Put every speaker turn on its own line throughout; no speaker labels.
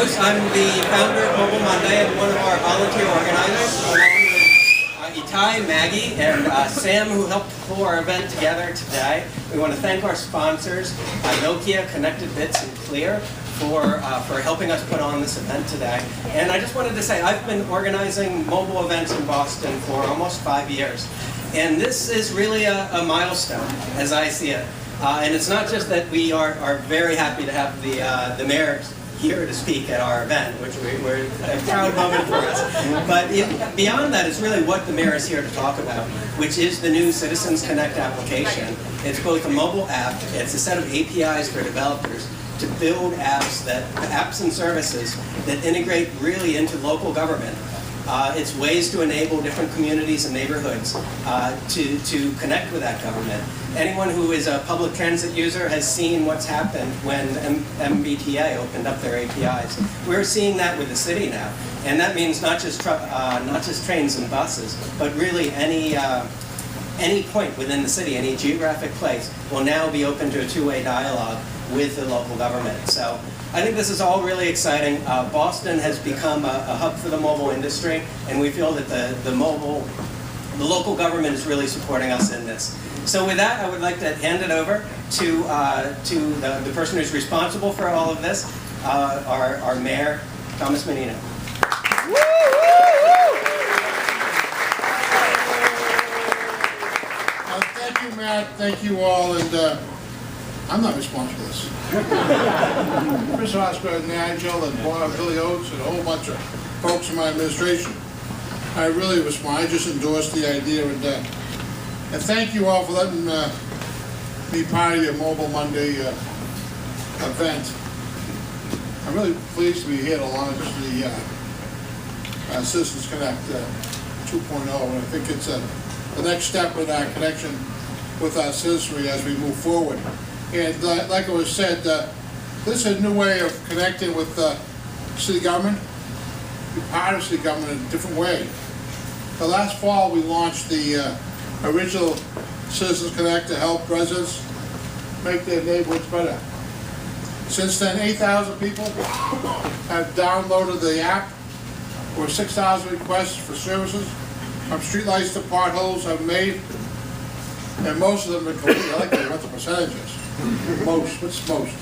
course, I'm the founder of Mobile Monday and one of our volunteer organizers, along with Itai, Maggie, and Sam, who helped pull our event together today. We want to thank our sponsors, Nokia, Connected Bits, and Clear, for helping us put on this event today. And I just wanted to say, I've been organizing mobile events in Boston for almost 5 years. And this is really a milestone, as I see it. And it's not just that we are very happy to have the mayor here to speak at our event, which we're a proud moment for us. But beyond that, it's really what the mayor is here to talk about, which is the new Citizens Connect application. It's both a mobile app, it's a set of APIs for developers to build apps and services that integrate really into local government. It's ways to enable different communities and neighborhoods to connect with that government. Anyone who is a public transit user has seen what's happened when MBTA opened up their APIs. We're seeing that with the city now, and that means not just trains and buses, but really any point within the city, any geographic place, will now be open to a two-way dialogue with the local government. So I think this is all really exciting. Boston has become a hub for the mobile industry, and we feel that the local government is really supporting us in this. So with that, I would like to hand it over to the person who's responsible for all of this, our Mayor, Thomas Menino.
Thank you, Matt. Thank you all. And I'm not responsible for this. Chris Oscar, Nigel, and Billy Oates, and a whole bunch of folks in my administration. I really respond. I just endorsed the idea, and thank you all for letting me part of your Mobile Monday event. I'm really pleased to be here to launch the Citizens Connect 2.0, and I think it's the next step in our connection with our citizenry as we move forward. And like it was said, this is a new way of connecting with city government, be part of city government in a different way. The last fall we launched the original Citizens Connect to help residents make their neighborhoods better. Since then, 8,000 people have downloaded the app. Over 6,000 requests for services, from streetlights to potholes, have made, and most of them have been completed. I like to what the percentages. Most. What's most?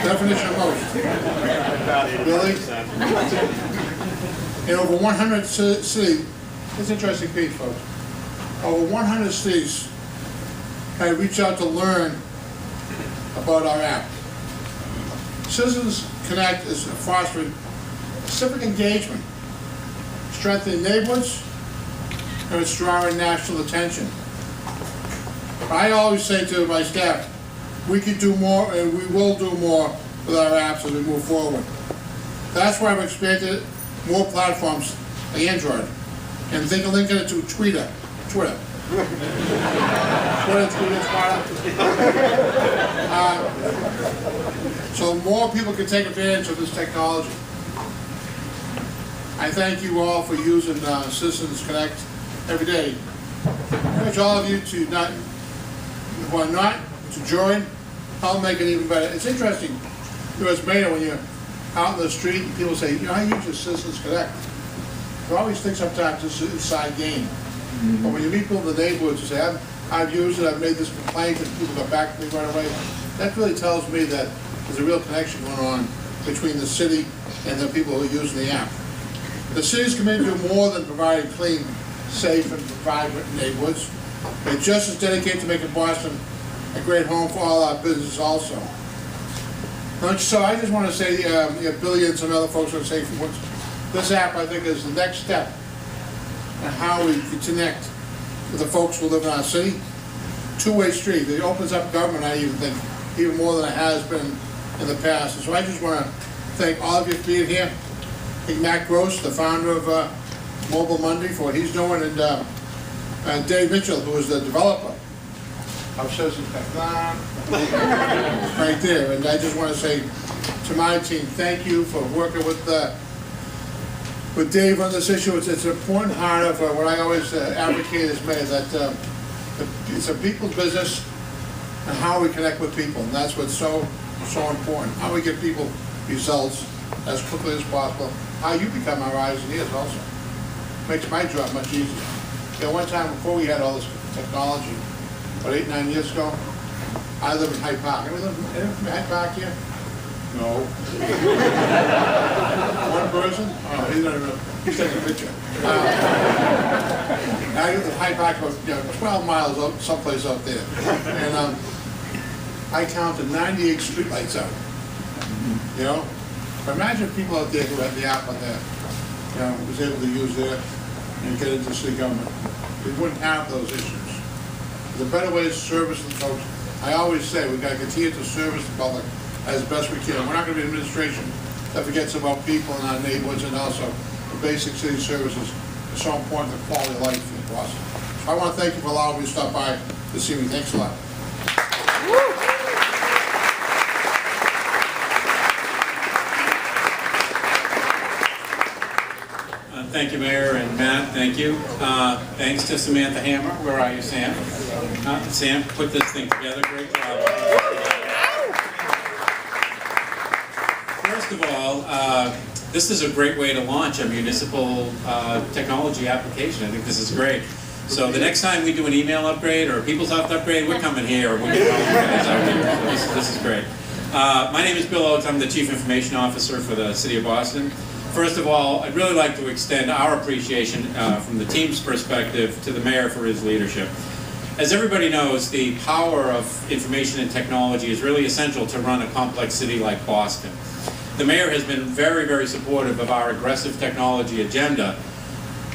Definition of most. Billy? In over 100 cities, it's an interesting piece, folks. Over 100 cities have reached out to learn about our app. Citizens Connect is fostering civic engagement, strengthening neighborhoods, and it's drawing national attention. I always say to my staff, we can do more and we will do more with our apps as we move forward. That's why I've expanded more platforms like Android, and think of linking it to Twitter. So more people can take advantage of this technology. I thank you all for using Citizens Connect every day. I urge all of you to to join, help make it even better. It's interesting, as mayor, when you're out in the street and people say, I use your Citizens Connect. You always think sometimes it's an inside game. But when you meet people in the neighborhoods and say, I've used it, I've made this complaint, and people go back to me right away, that really tells me that there's a real connection going on between the city and the people who are using the app. The city's committed to do more than providing clean, safe, and vibrant neighborhoods. They're just as dedicated to making Boston a great home for all our businesses also. So I just want to say, Billy and some other folks are saying, this app, I think, is the next step in how we can connect with the folks who live in our city. Two-way street. It opens up government, I even think, even more than it has been in the past. And so I just want to thank all of you for being here. Thank Matt Gross, the founder of Mobile Monday, for what he's doing, and Dave Mitchell, who is the developer of Citizens Connect. Right there. And I just want to say to my team, thank you for working with Dave on this issue. It's an important part of what I always advocate as mayor, that it's a people's business and how we connect with people. And that's what's so important. How we get people results as quickly as possible. How you become our eyes and ears also. Makes my job much easier. One time before we had all this technology, about 8, 9 years ago, I lived in Hyde Park. Anyone live in Hyde Park here? No. One person? Oh, he's taking a picture. I lived in Hyde Park, about 12 miles out, someplace out there. And I counted 98 streetlights out. But imagine people out there who had the app on there, was able to use there and get into city government. We wouldn't have those issues. There's a better way to service the folks. I always say we've got to continue to service the public as best we can. We're not going to be an administration that forgets about people in our neighborhoods, and also the basic city services are so important to quality of life in Boston. So I want to thank you for allowing me to stop by this evening. Thanks a lot.
Thank you, Mayor and Matt. Thank you. Thanks to Samantha Hammer. Where are you, Sam? Sam put this thing together. Great job. First of all, this is a great way to launch a municipal technology application. I think this is great. So the next time we do an email upgrade or a PeopleSoft upgrade, we're coming here. We're going to call you guys out here. This is great. My name is Bill Oates. I'm the Chief Information Officer for the City of Boston. First of all, I'd really like to extend our appreciation from the team's perspective to the mayor for his leadership. As everybody knows, the power of information and technology is really essential to run a complex city like Boston. The mayor has been very, very supportive of our aggressive technology agenda,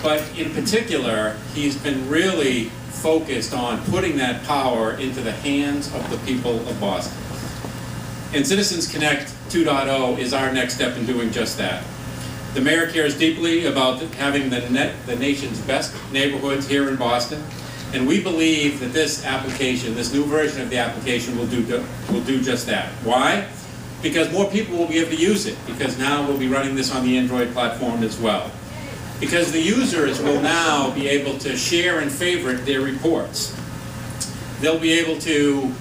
but in particular, he's been really focused on putting that power into the hands of the people of Boston. And Citizens Connect 2.0 is our next step in doing just that. The mayor cares deeply about having the nation's best neighborhoods here in Boston, and we believe that this application, this new version of the application, will do just that. Why? Because more people will be able to use it, because now we'll be running this on the Android platform as well. Because the users will now be able to share and favorite their reports. They'll be able to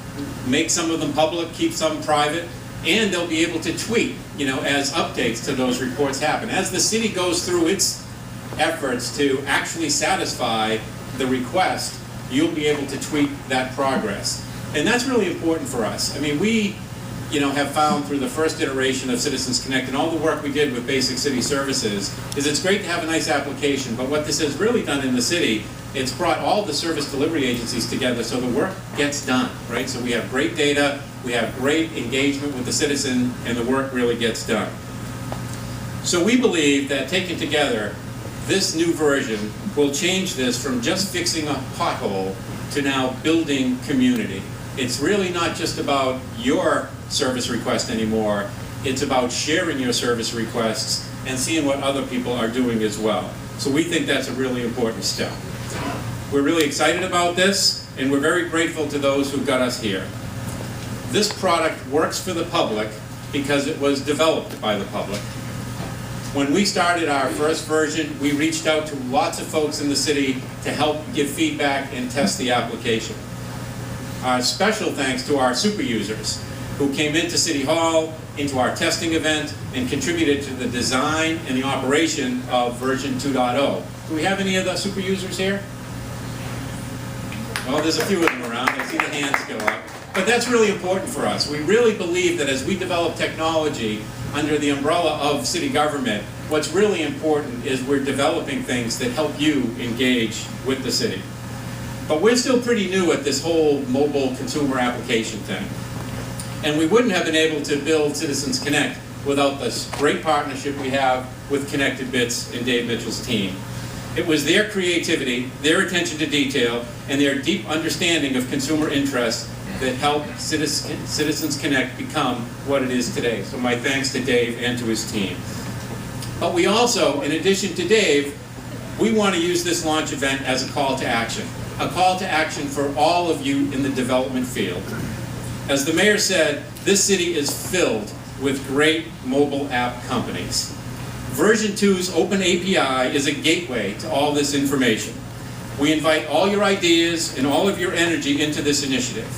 make some of them public, keep some private, and they'll be able to tweet, as updates to those reports happen. As the city goes through its efforts to actually satisfy the request, you'll be able to tweet that progress. And that's really important for us. I mean, we, have found through the first iteration of Citizens Connect and all the work we did with basic city services is it's great to have a nice application, but what this has really done in the city, it's brought all the service delivery agencies together so the work gets done, right? So we have great data, we have great engagement with the citizen, and the work really gets done. So we believe that taken together, this new version will change this from just fixing a pothole to now building community. It's really not just about your service request anymore, it's about sharing your service requests and seeing what other people are doing as well. So we think that's a really important step. We're really excited about this, and we're very grateful to those who got us here. This product works for the public because it was developed by the public. When we started our first version, we reached out to lots of folks in the city to help give feedback and test the application. Special thanks to our super users who came into City Hall, into our testing event, and contributed to the design and the operation of version 2.0. Do we have any of the super users here? Well, there's a few of them around. I see the hands go up. But that's really important for us. We really believe that as we develop technology under the umbrella of city government, what's really important is we're developing things that help you engage with the city. But we're still pretty new at this whole mobile consumer application thing. And we wouldn't have been able to build Citizens Connect without this great partnership we have with Connected Bits and Dave Mitchell's team. It was their creativity, their attention to detail, and their deep understanding of consumer interests that helped Citizens Connect become what it is today. So my thanks to Dave and to his team. But we also, in addition to Dave, we want to use this launch event as a call to action. A call to action for all of you in the development field. As the mayor said, this city is filled with great mobile app companies. Version 2's Open API is a gateway to all this information. We invite all your ideas and all of your energy into this initiative.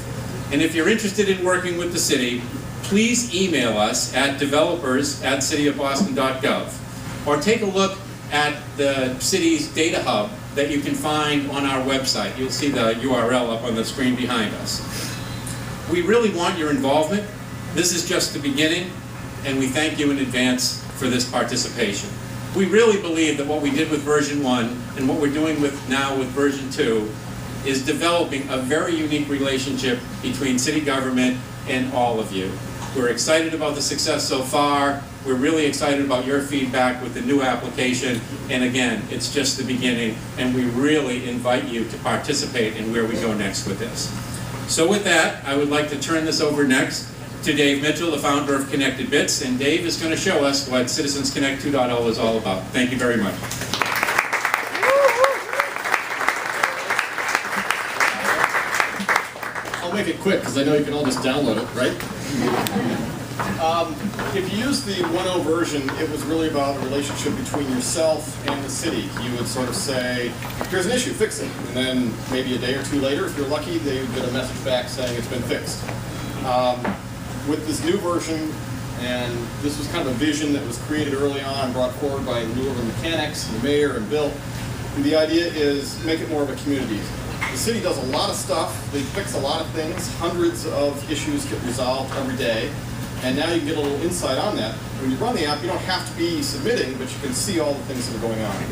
And if you're interested in working with the city, please email us at developers@cityofboston.gov, or take a look at the city's data hub that you can find on our website. You'll see the URL up on the screen behind us. We really want your involvement. This is just the beginning, and we thank you in advance for this participation. We really believe that what we did with version 1 and what we're doing now with version 2 is developing a very unique relationship between city government and all of you. We're excited about the success so far. We're really excited about your feedback with the new application. And again, it's just the beginning, and we really invite you to participate in where we go next with this. So with that, I would like to turn this over next to Dave Mitchell, the founder of Connected Bits, and Dave is going to show us what Citizens Connect 2.0 is all about. Thank you very much.
I'll make it quick because I know you can all just download it, right? If you use the 1.0 version, it was really about a relationship between yourself and the city. You would sort of say, here's an issue, fix it. And then maybe a day or two later, if you're lucky, they would get a message back saying it's been fixed. With this new version, and this was kind of a vision that was created early on, brought forward by New Urban Mechanics, the mayor, and Bill. And the idea is make it more of a community. The city does a lot of stuff, they fix a lot of things, hundreds of issues get resolved every day, and now you can get a little insight on that. When you run the app, you don't have to be submitting, but you can see all the things that are going on.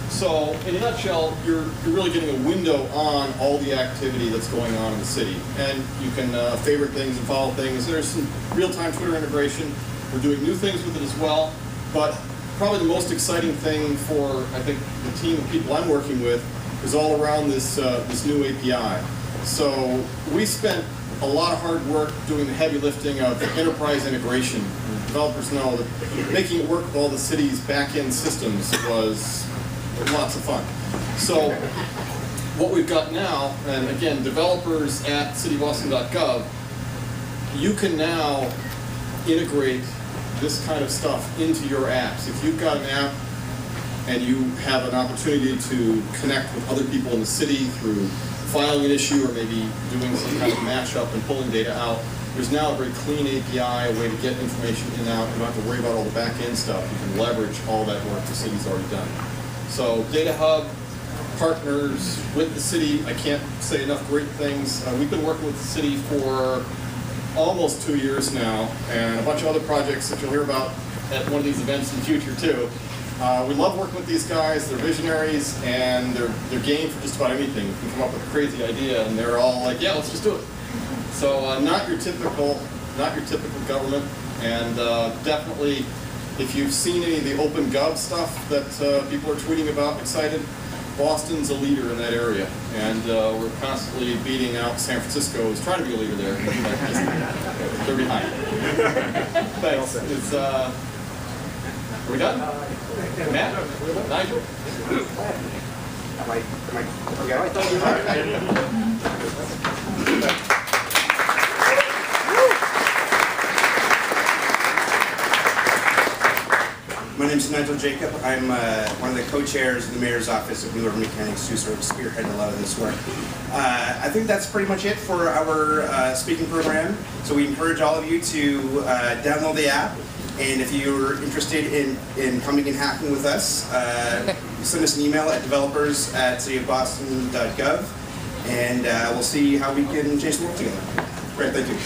So, in a nutshell, you're really getting a window on all the activity that's going on in the city. And you can favorite things and follow things. There's some real-time Twitter integration. We're doing new things with it as well. But probably the most exciting thing for, I think, the team of people I'm working with is all around this new API. So we spent a lot of hard work doing the heavy lifting of enterprise integration. And developers know that making it work with all the city's back-end systems was lots of fun. So what we've got now, and again, developers at cityboston.gov, you can now integrate this kind of stuff into your apps. If you've got an app and you have an opportunity to connect with other people in the city through filing an issue or maybe doing some kind of mashup and pulling data out, there's now a very clean API, a way to get information in and out. You don't have to worry about all the back-end stuff. You can leverage all that work the city's already done. So Data Hub, partners with the city, I can't say enough great things. We've been working with the city for almost 2 years now, and a bunch of other projects that you'll hear about at one of these events in the future too. We love working with these guys. They're visionaries, and they're game for just about anything. You can come up with a crazy idea, and they're all like, yeah, let's just do it. So not your typical government, and definitely, if you've seen any of the open gov stuff that people are tweeting about, excited, Boston's a leader in that area, and we're constantly beating out San Francisco, who's trying to be a leader there. They're behind. Thanks. It's, are we done? Matt? Nigel?
My name is Nigel Jacob. I'm one of the co-chairs of the Mayor's Office of New Urban Mechanics, who sort of spearhead a lot of this work. I think that's pretty much it for our speaking program. So we encourage all of you to download the app. And if you're interested in coming and hacking with us, send us an email at developers@cityofboston.gov, and we'll see how we can change the world together. Great, thank you.